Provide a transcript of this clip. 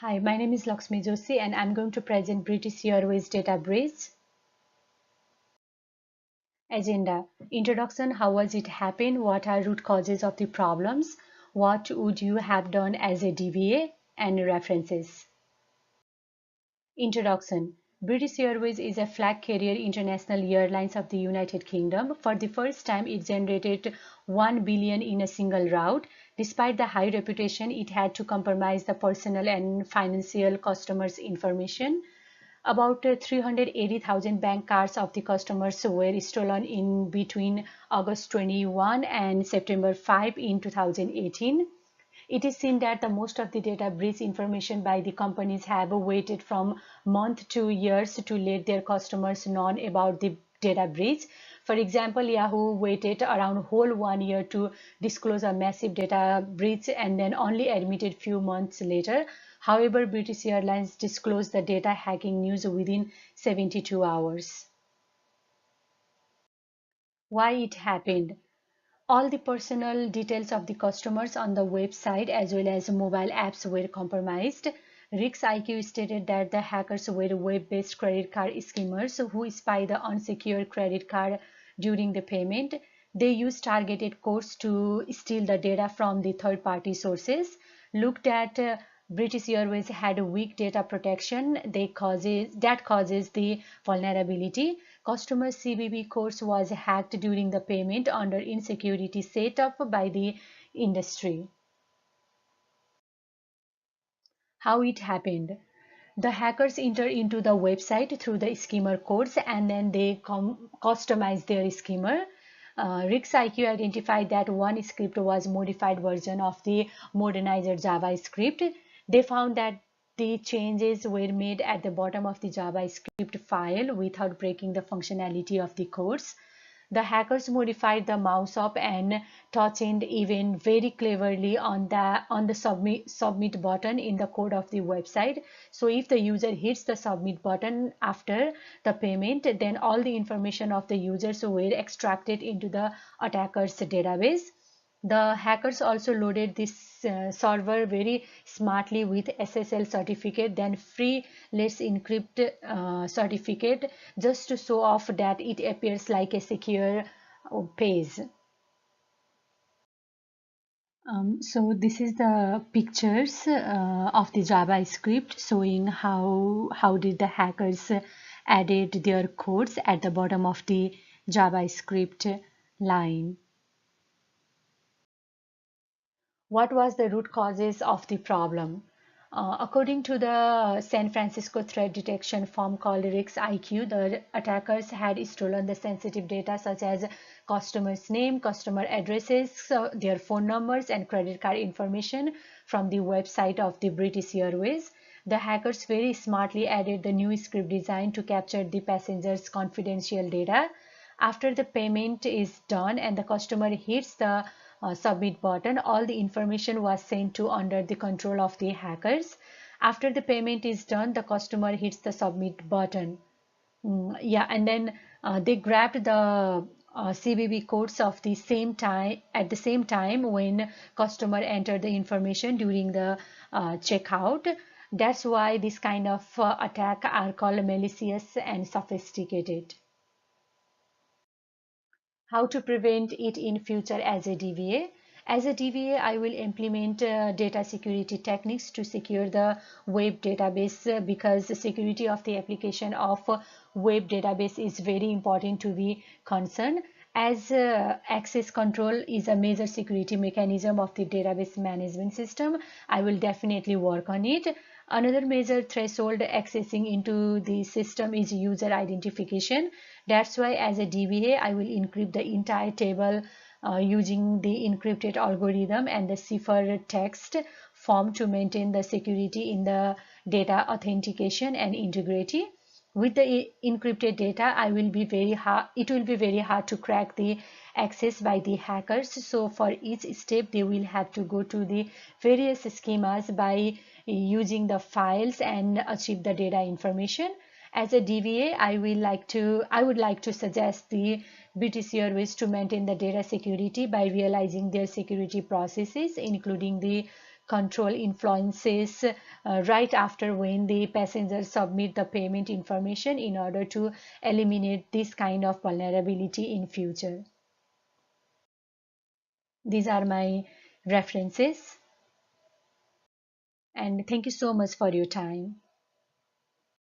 Hi, my name is Lakshmi Joshi and I'm going to present British Airways data breach. Agenda. Introduction. How was it happen? What are root causes of the problems? What would you have done as a DBA? And references. Introduction. British Airways is a flag carrier international airlines of the United Kingdom. For the first time, it generated 1 billion in a single route. Despite the high reputation, it had to compromise the personal and financial customers' information. About 380,000 bank cards of the customers were stolen in between August 21 and September 5 in 2018. It is seen that the most of the data breach information by the companies have waited from months to years to let their customers know about the data breach. For example, Yahoo waited around whole 1 year to disclose a massive data breach and then only admitted few months later. However, British Airlines disclosed the data hacking news within 72 hours. Why it happened? All the personal details of the customers on the website as well as mobile apps were compromised. RiskIQ stated that the hackers were web-based credit card schemers who spy the unsecured credit card during the payment. They use targeted codes to steal the data from the third-party sources. Looked at British Airways had a weak data protection that causes the vulnerability. Customer CBB course was hacked during the payment under insecurity set up by the industry. How it happened? The hackers enter into the website through the schemer codes and then they customize their schemer. RiskIQ identified that one script was modified version of the modernized JavaScript. They found that the changes were made at the bottom of the JavaScript file without breaking the functionality of the codes. The hackers modified the mouse up and touching even very cleverly on the submit button in the code of the website. So if the user hits the submit button after the payment, then all the information of the users were extracted into the attacker's database. The hackers also loaded this server very smartly with SSL certificate, then free Let's Encrypt certificate, just to show off that it appears like a secure page. So this is the pictures of the JavaScript showing how did the hackers added their codes at the bottom of the JavaScript line. What was the root causes of the problem? According to the San Francisco threat detection firm called RiskIQ, the attackers had stolen the sensitive data such as customers' name, customer addresses, their phone numbers, and credit card information from the website of the British Airways. The hackers very smartly added the new script design to capture the passengers' confidential data. After the payment is done and the customer hits the submit button, all the information was sent to under the control of the hackers. After the payment is done, the customer hits the submit button. Yeah, and then they grabbed the CBB codes of the same time at the same time when customer entered the information during the checkout. That's why this kind of attack are called malicious and sophisticated. How to prevent it in future as a DVA. As a DVA, I will implement data security techniques to secure the web database because the security of the application of web database is very important to be concerned. As access control is a major security mechanism of the database management system, I will definitely work on it. Another major threshold accessing into the system is user identification. That's why as a DBA, I will encrypt the entire table using the encrypted algorithm and the cipher text form to maintain the security in the data authentication and integrity. With the encrypted data, it will be very hard to crack the access by the hackers. So for each step, they will have to go to the various schemas by using the files and achieve the data information. As a DVA, I would like to suggest the British Airways to maintain the data security by realizing their security processes, including the control influences right after when the passenger submit the payment information in order to eliminate this kind of vulnerability in future. These are my references, and thank you so much for your time.